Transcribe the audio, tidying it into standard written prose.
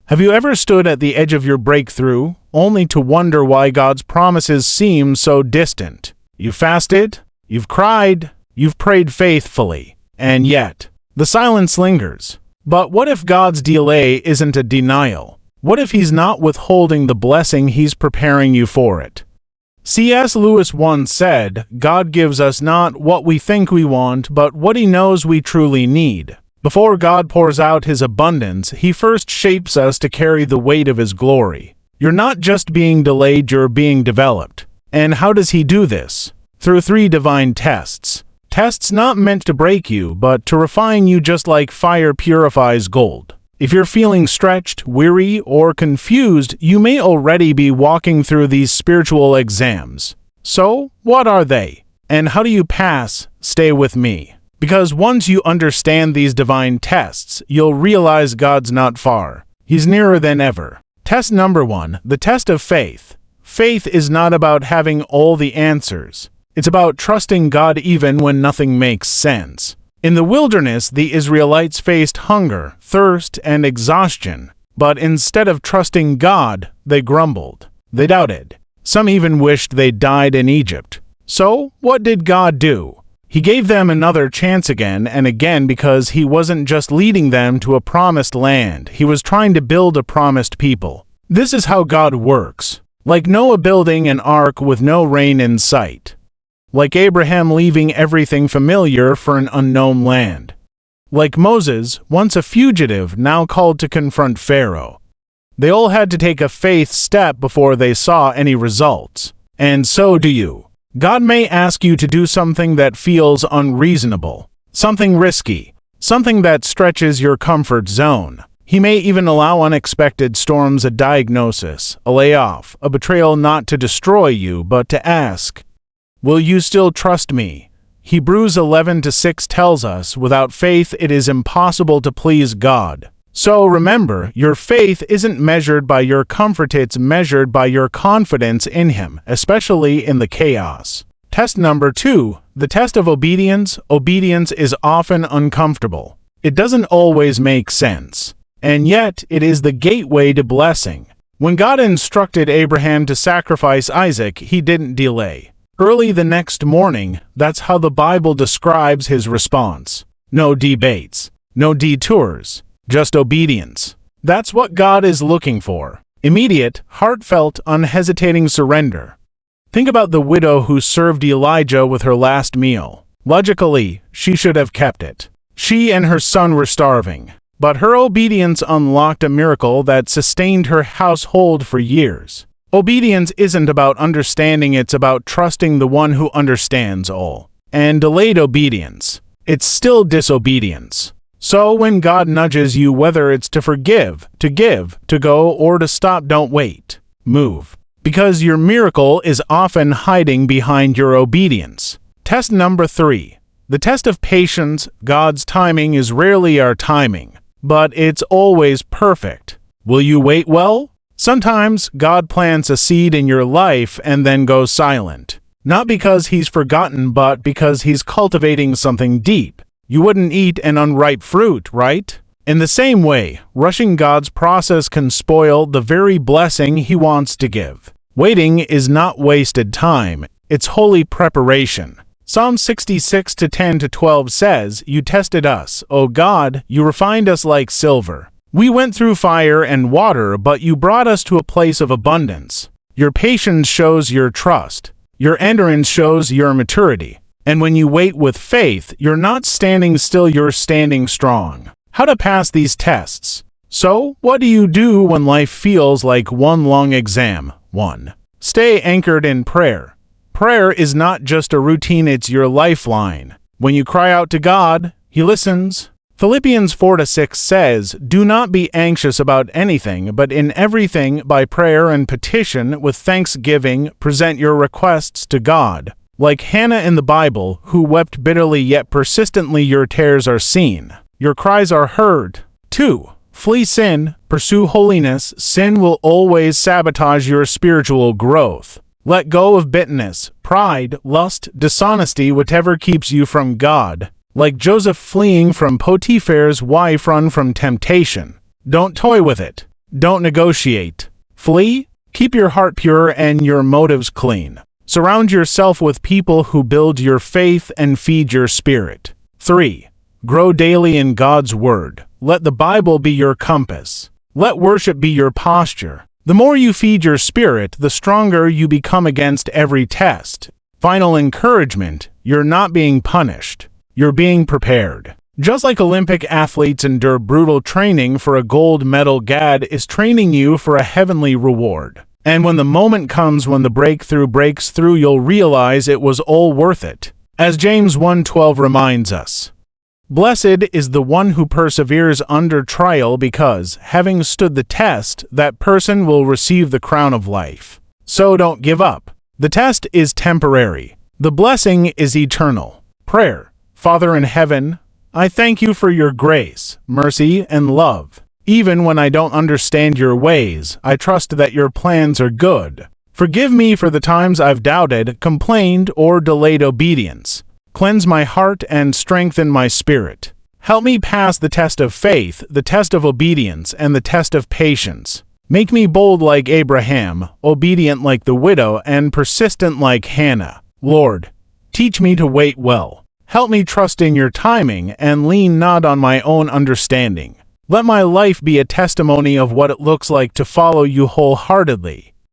Have you ever stood at the edge of your breakthrough, only to wonder why God's promises seem so distant? You've fasted, you've cried, you've prayed faithfully, and yet, the silence lingers. But what if God's delay isn't a denial? What if He's not withholding the blessing He's preparing you for it? C.S. Lewis once said, "God gives us not what we think we want, but what He knows we truly need." Before God pours out His abundance, He first shapes us to carry the weight of His glory. You're not just being delayed, you're being developed. And how does He do this? Through 3 divine tests. Tests not meant to break you, but to refine you just like fire purifies gold. If you're feeling stretched, weary, or confused, you may already be walking through these spiritual exams. So, what are they? And how do you pass? Stay with me. Because once you understand these divine tests, you'll realize God's not far. He's nearer than ever. Test number 1, the test of faith. Faith is not about having all the answers. It's about trusting God even when nothing makes sense. In the wilderness, the Israelites faced hunger, thirst, and exhaustion. But instead of trusting God, they grumbled. They doubted. Some even wished they died in Egypt. So, what did God do? He gave them another chance again and again because He wasn't just leading them to a promised land. He was trying to build a promised people. This is how God works. Like Noah building an ark with no rain in sight. Like Abraham leaving everything familiar for an unknown land. Like Moses, once a fugitive, now called to confront Pharaoh. They all had to take a faith step before they saw any results. And so do you. God may ask you to do something that feels unreasonable, something risky, something that stretches your comfort zone. He may even allow unexpected storms, a diagnosis, a layoff, a betrayal, not to destroy you, but to ask, will you still trust me? Hebrews 11:6 tells us, without faith it is impossible to please God. So remember, your faith isn't measured by your comfort, it's measured by your confidence in Him, especially in the chaos. Test number 2, the test of obedience. Obedience is often uncomfortable. It doesn't always make sense. And yet, it is the gateway to blessing. When God instructed Abraham to sacrifice Isaac, He didn't delay. Early the next morning, that's how the Bible describes His response. No debates, no detours, just obedience. That's what God is looking for. Immediate, heartfelt, unhesitating surrender. Think about the widow who served Elijah with her last meal. Logically, she should have kept it. She and her son were starving. But her obedience unlocked a miracle that sustained her household for years. Obedience isn't about understanding, it's about trusting the one who understands all. And delayed obedience, it's still disobedience. So when God nudges you, whether it's to forgive, to give, to go, or to stop, don't wait. Move. Because your miracle is often hiding behind your obedience. Test number 3. The test of patience. God's timing is rarely our timing, but it's always perfect. Will you wait well? Sometimes God plants a seed in your life and then goes silent. Not because He's forgotten, but because He's cultivating something deep. You wouldn't eat an unripe fruit, right? In the same way, rushing God's process can spoil the very blessing He wants to give. Waiting is not wasted time, it's holy preparation. Psalm 66:10-12 says, "You tested us, O God, you refined us like silver. We went through fire and water, but you brought us to a place of abundance. Your patience shows your trust. Your endurance shows your maturity. And when you wait with faith, you're not standing still, you're standing strong." How to pass these tests. So, what do you do when life feels like one long exam? 1. Stay anchored in prayer. Prayer is not just a routine, it's your lifeline. When you cry out to God, He listens. Philippians 4:6 says, "Do not be anxious about anything, but in everything, by prayer and petition, with thanksgiving, present your requests to God." Like Hannah in the Bible, who wept bitterly yet persistently, your tears are seen. Your cries are heard. 2. Flee sin. Pursue holiness. Sin will always sabotage your spiritual growth. Let go of bitterness, pride, lust, dishonesty, whatever keeps you from God. Like Joseph fleeing from Potiphar's wife, run from temptation. Don't toy with it. Don't negotiate. Flee. Keep your heart pure and your motives clean. Surround yourself with people who build your faith and feed your spirit. 3. Grow daily in God's Word. Let the Bible be your compass. Let worship be your posture. The more you feed your spirit, the stronger you become against every test. Final encouragement: you're not being punished. You're being prepared. Just like Olympic athletes endure brutal training for a gold medal, God is training you for a heavenly reward. And when the moment comes when the breakthrough breaks through, you'll realize it was all worth it. As James 1:12 reminds us, "Blessed is the one who perseveres under trial, because, having stood the test, that person will receive the crown of life." So don't give up. The test is temporary. The blessing is eternal. Prayer. Father in heaven, I thank you for your grace, mercy, and love. Even when I don't understand your ways, I trust that your plans are good. Forgive me for the times I've doubted, complained, or delayed obedience. Cleanse my heart and strengthen my spirit. Help me pass the test of faith, the test of obedience, and the test of patience. Make me bold like Abraham, obedient like the widow, and persistent like Hannah. Lord, teach me to wait well. Help me trust in your timing and lean not on my own understanding. Let my life be a testimony of what it looks like to follow you wholeheartedly.